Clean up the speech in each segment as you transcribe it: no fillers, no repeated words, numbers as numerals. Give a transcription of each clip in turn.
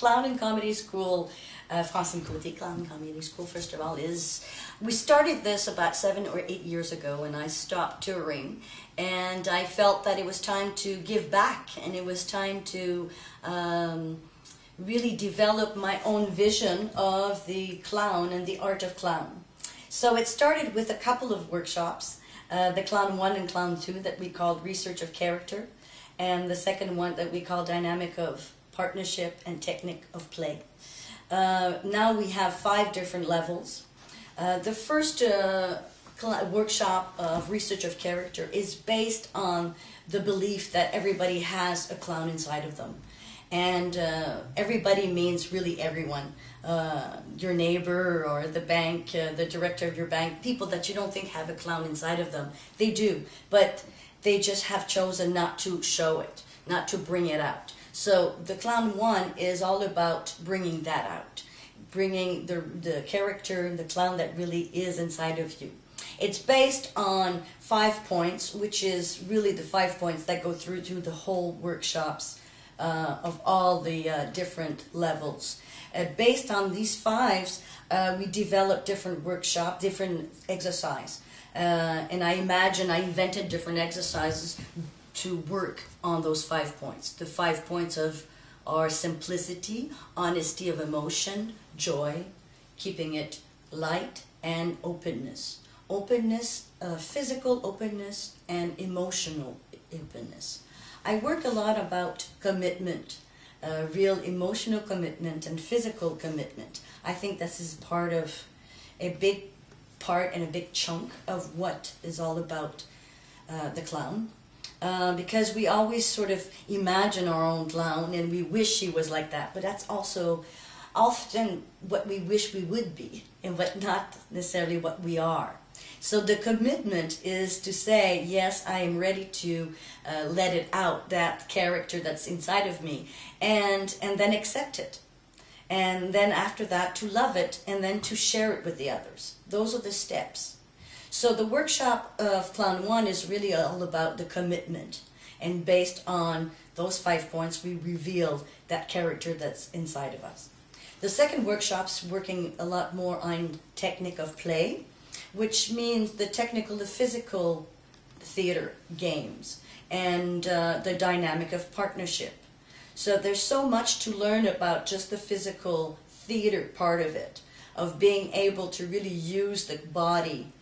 Clown and Comedy School, Francine Cote Clown and Comedy School, first of all, we started this about 7 or 8 years ago, and I stopped touring, and I felt that it was time to give back, and it was time to really develop my own vision of the clown and the art of clown. So it started with a couple of workshops, the Clown 1 and Clown 2 that we called Research of Character, and the second one that we call Dynamic of Partnership and Technique of Play. Now we have 5 different levels. The first workshop of Research of Character is based on the belief that everybody has a clown inside of them. And everybody means really everyone. Your neighbor or the bank, the director of your bank, people that you don't think have a clown inside of them. They do, but they just have chosen not to show it, not to bring it out. So the Clown 1 is all about bringing that out, bringing the character, the clown that really is inside of you. It's based on 5 points, which is really the 5 points that go through to the whole workshops of all the different levels. Based on these 5s, we developed different workshops, different exercise. And I invented different exercises to work on those 5 points. The 5 points are simplicity, honesty of emotion, joy, keeping it light, and openness. Openness, physical openness, and emotional openness. I work a lot about commitment, real emotional commitment and physical commitment. I think this is part of a big part and a big chunk of what is all about the clown. Because we always sort of imagine our own clown and we wish she was like that, but that's also often what we wish we would be and what not necessarily what we are. So the commitment is to say, yes, I am ready to let it out, that character that's inside of me, and then accept it. And then after that, to love it, and then to share it with the others. Those are the steps. So the workshop of Clown 1 is really all about the commitment. And based on those 5 points, we reveal that character that's inside of us. The second workshop's working a lot more on technique of play, which means the technical, the physical theater games, and the dynamic of partnership. So there's so much to learn about just the physical theater part of it, of being able to really use the body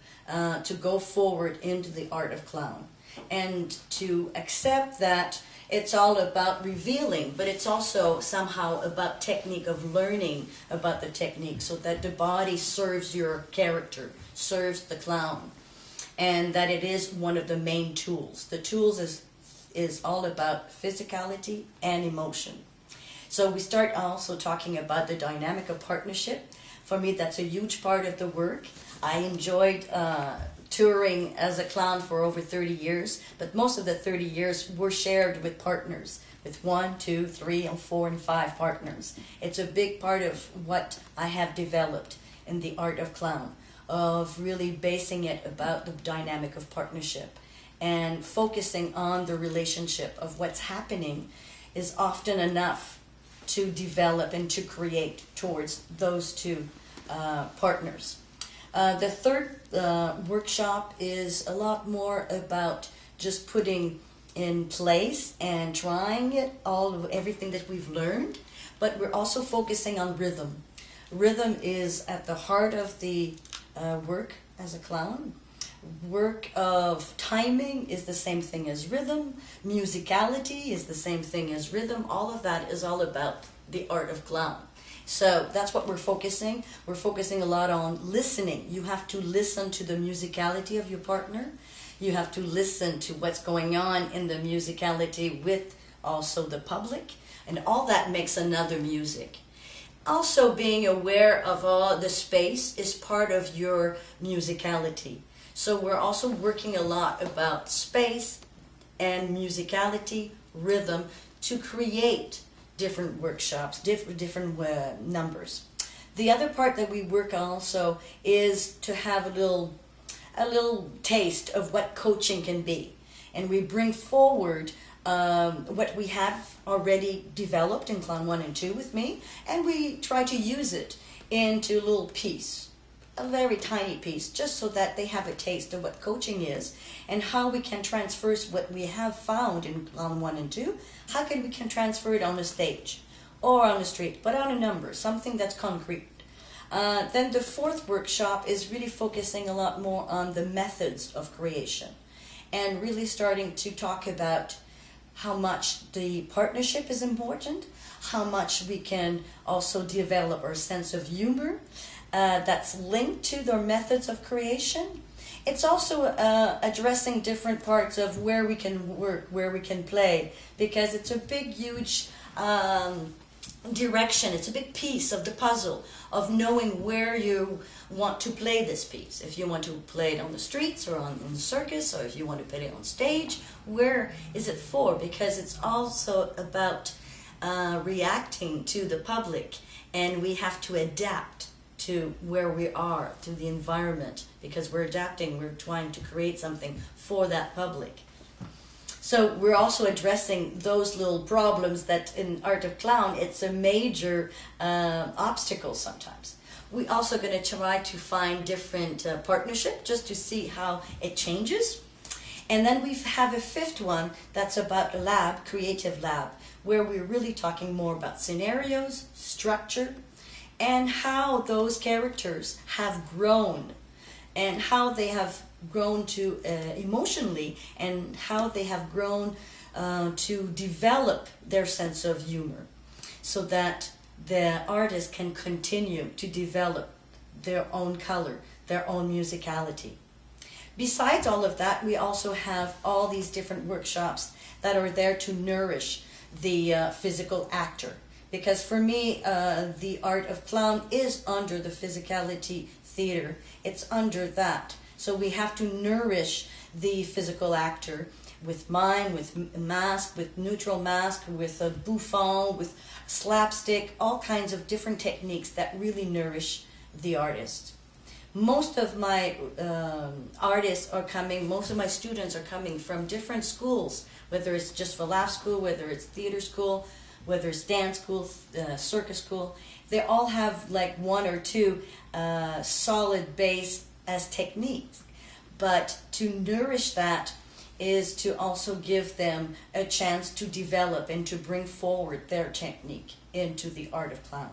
to go forward into the art of clown, and to accept that it's all about revealing, but it's also somehow about technique, of learning about the technique, so that the body serves your character, serves the clown, and that it is one of the main tools. The tools is all about physicality and emotion. So we start also talking about the dynamic of partnership. For me, that's a huge part of the work. I enjoyed touring as a clown for over 30 years, but most of the 30 years were shared with partners, with 1, 2, 3, and 4, and 5 partners. It's a big part of what I have developed in the art of clown, of really basing it about the dynamic of partnership and focusing on the relationship of what's happening is often enough to develop and to create towards those 2 partners. The third workshop is a lot more about just putting in place and trying it, everything that we've learned, but we're also focusing on rhythm. Rhythm is at the heart of the work as a clown. Work of timing is the same thing as rhythm. Musicality is the same thing as rhythm. All of that is all about the art of clown. So that's what we're focusing. We're focusing a lot on listening. You have to listen to the musicality of your partner. You have to listen to what's going on in the musicality with also the public. And all that makes another music. Also, being aware of all the space is part of your musicality. So we're also working a lot about space and musicality, rhythm, to create different workshops, different numbers. The other part that we work on also is to have a little taste of what coaching can be. And we bring forward what we have already developed in Clown 1 and 2 with me, and we try to use it into a little piece, a very tiny piece, just so that they have a taste of what coaching is and how we can transfer what we have found in Clown 1 and 2, how can we can transfer it on the stage or on the street, but on a number, something that's concrete. Then the fourth workshop is really focusing a lot more on the methods of creation and really starting to talk about how much the partnership is important, how much we can also develop our sense of humor that's linked to their methods of creation. It's also addressing different parts of where we can work, where we can play, because it's a big, huge direction. It's a big piece of the puzzle of knowing where you want to play this piece. If you want to play it on the streets or on the circus, or if you want to play it on stage, where is it for? Because it's also about reacting to the public, and we have to adapt to where we are, to the environment, because we're adapting, we're trying to create something for that public. So we're also addressing those little problems that in Art of Clown, it's a major obstacle sometimes. We're also going to try to find different partnership just to see how it changes. And then we have a fifth one that's about a lab, creative lab, where we're really talking more about scenarios, structure, and how those characters have grown and how they have grown to emotionally, and how they have grown to develop their sense of humor, so that the artist can continue to develop their own color, their own musicality. Besides all of that, we also have all these different workshops that are there to nourish the physical actor. Because for me, the Art of Clown is under the physicality theater. It's under that. So we have to nourish the physical actor with mime, with mask, with neutral mask, with a bouffon, with slapstick, all kinds of different techniques that really nourish the artist. Most of my artists are coming, most of my students are coming from different schools, whether it's just for laugh school, whether it's theater school, whether it's dance school, circus school. They all have like one or two solid base as techniques, but to nourish that is to also give them a chance to develop and to bring forward their technique into the Art of Clown.